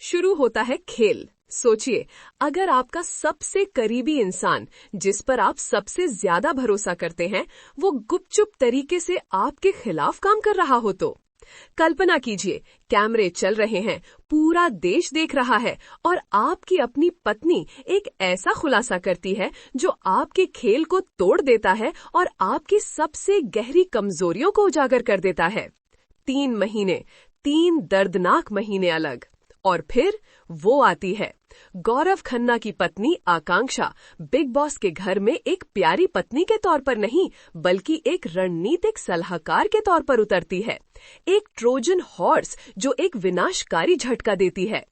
शुरू होता है खेल। सोचिए, अगर आपका सबसे करीबी इंसान, जिस पर आप सबसे ज्यादा भरोसा करते हैं, वो गुपचुप तरीके से आपके खिलाफ काम कर रहा हो तो कल्पना कीजिए, कैमरे चल रहे हैं, पूरा देश देख रहा है और आपकी अपनी पत्नी एक ऐसा खुलासा करती है जो आपके खेल को तोड़ देता है और आपकी सबसे गहरी कमजोरियों को उजागर कर देता है। 3 महीने, 3 दर्दनाक महीने अलग। और फिर वो आती है, गौरव खन्ना की पत्नी आकांक्षा बिग बॉस के घर में एक प्यारी पत्नी के तौर पर नहीं, बल्कि एक रणनीतिक सलाहकार के तौर पर उतरती है। एक ट्रोजन हॉर्स जो एक विनाशकारी झटका देती है।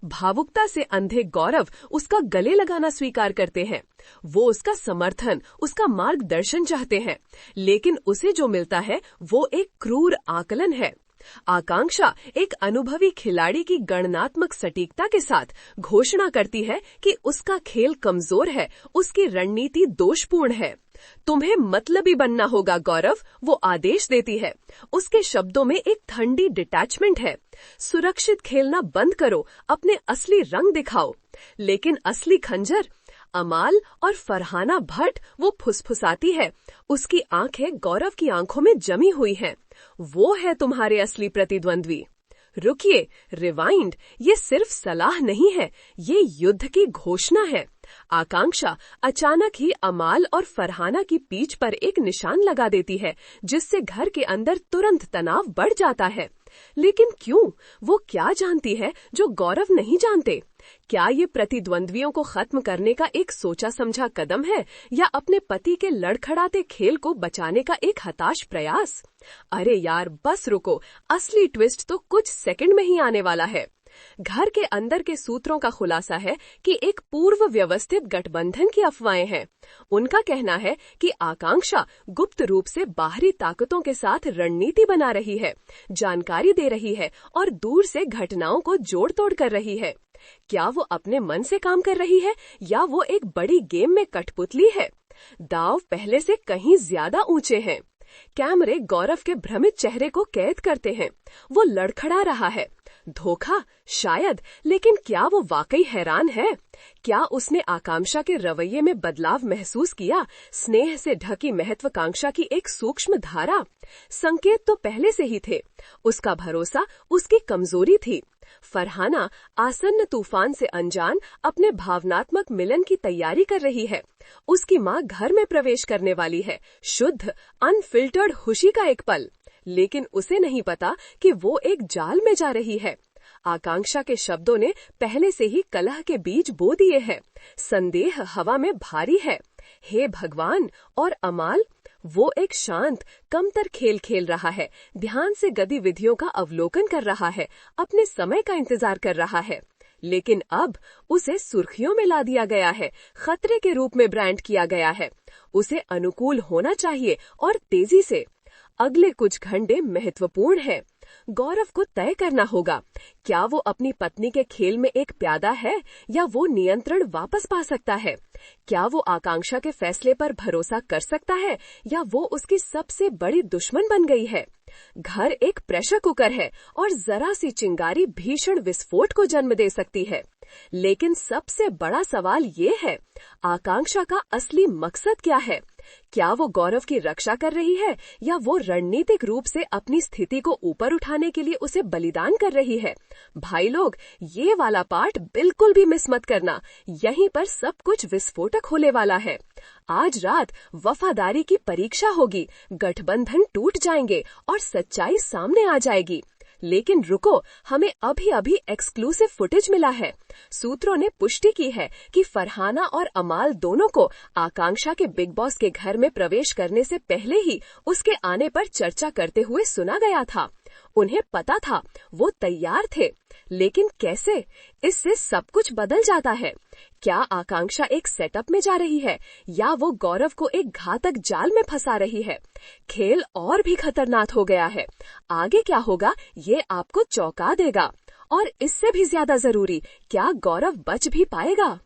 भावुकता से अंधे गौरव उसका गले लगाना स्वीकार करते हैं। वो उसका समर्थन, उसका मार्गदर्शन चाहते हैं, लेकिन उसे जो मिलता है वो एक क्रूर आकलन है। आकांक्षा एक अनुभवी खिलाड़ी की गणनात्मक सटीकता के साथ घोषणा करती है कि उसका खेल कमजोर है, उसकी रणनीति दोषपूर्ण है। तुम्हें मतलबी बनना होगा गौरव, वो आदेश देती है। उसके शब्दों में एक ठंडी डिटैचमेंट है। सुरक्षित खेलना बंद करो, अपने असली रंग दिखाओ। लेकिन असली खंजर अमाल और फरहाना भट्ट, वो फुसफुसाती है। उसकी आंखें गौरव की आंखों में जमी हुई हैं। वो है तुम्हारे असली प्रतिद्वंद्वी। रुकिए, रिवाइंड, ये सिर्फ सलाह नहीं है, ये युद्ध की घोषणा है। आकांक्षा अचानक ही अमाल और फरहाना की पीठ पर एक निशान लगा देती है, जिससे घर के अंदर तुरंत तनाव बढ़ जाता है। लेकिन क्यों? वो क्या जानती है जो गौरव नहीं जानते? क्या ये प्रतिद्वंद्वियों को खत्म करने का एक सोचा समझा कदम है, या अपने पति के लड़खड़ाते खेल को बचाने का एक हताश प्रयास? अरे यार, बस रुको, असली ट्विस्ट तो कुछ सेकंड में ही आने वाला है। घर के अंदर के सूत्रों का खुलासा है कि एक पूर्व व्यवस्थित गठबंधन की अफवाहें हैं। उनका कहना है कि आकांक्षा गुप्त रूप से बाहरी ताकतों के साथ रणनीति बना रही है, जानकारी दे रही है और दूर से घटनाओं को जोड़ तोड़ कर रही है। क्या वो अपने मन से काम कर रही है, या वो एक बड़ी गेम में कठपुतली है? दांव पहले से कहीं ज्यादा ऊंचे हैं। कैमरे गौरव के भ्रमित चेहरे को कैद करते हैं। वो लड़खड़ा रहा है। धोखा? शायद, लेकिन क्या वो वाकई हैरान है? क्या उसने आकांक्षा के रवैये में बदलाव महसूस किया? स्नेह से ढकी महत्वाकांक्षा की एक सूक्ष्म धारा? संकेत तो पहले से ही थे। उसका भरोसा उसकी कमजोरी थी। फरहाना आसन्न तूफान से अनजान अपने भावनात्मक मिलन की तैयारी कर रही है। उसकी माँ घर में प्रवेश करने वाली है, शुद्ध अनफिल्टर्ड खुशी का एक पल। लेकिन उसे नहीं पता कि वो एक जाल में जा रही है। आकांक्षा के शब्दों ने पहले से ही कलह के बीज बो दिए हैं। संदेह हवा में भारी है। हे भगवान! और अमाल, वो एक शांत कमतर खेल खेल रहा है, ध्यान से गतिविधियों का अवलोकन कर रहा है, अपने समय का इंतजार कर रहा है। लेकिन अब उसे सुर्खियों में ला दिया गया है, खतरे के रूप में ब्रांड किया गया है। उसे अनुकूल होना चाहिए, और तेजी से। अगले कुछ घंटे महत्वपूर्ण है। गौरव को तय करना होगा, क्या वो अपनी पत्नी के खेल में एक प्यादा है, या वो नियंत्रण वापस पा सकता है? क्या वो आकांक्षा के फैसले पर भरोसा कर सकता है, या वो उसकी सबसे बड़ी दुश्मन बन गई है? घर एक प्रेशर कुकर है, और जरा सी चिंगारी भीषण विस्फोट को जन्म दे सकती है। लेकिन सबसे बड़ा सवाल ये है, आकांक्षा का असली मकसद क्या है? क्या वो गौरव की रक्षा कर रही है, या वो रणनीतिक रूप से अपनी स्थिति को ऊपर उठाने के लिए उसे बलिदान कर रही है? भाई लोग, ये वाला पार्ट बिल्कुल भी मिस मत करना। यहीं पर सब कुछ विस्फोटक होने वाला है। आज रात वफादारी की परीक्षा होगी, गठबंधन टूट जाएंगे और सच्चाई सामने आ जाएगी। लेकिन रुको, हमें अभी एक्सक्लूसिव फुटेज मिला है। सूत्रों ने पुष्टि की है कि फरहाना और अमाल दोनों को आकांक्षा के बिग बॉस के घर में प्रवेश करने से पहले ही उसके आने पर चर्चा करते हुए सुना गया था। उन्हें पता था, वो तैयार थे। लेकिन कैसे? इससे सब कुछ बदल जाता है। क्या आकांक्षा एक सेटअप में जा रही है, या वो गौरव को एक घातक जाल में फंसा रही है? खेल और भी खतरनाक हो गया है। आगे क्या होगा, ये आपको चौंका देगा। और इससे भी ज्यादा जरूरी, क्या गौरव बच भी पाएगा?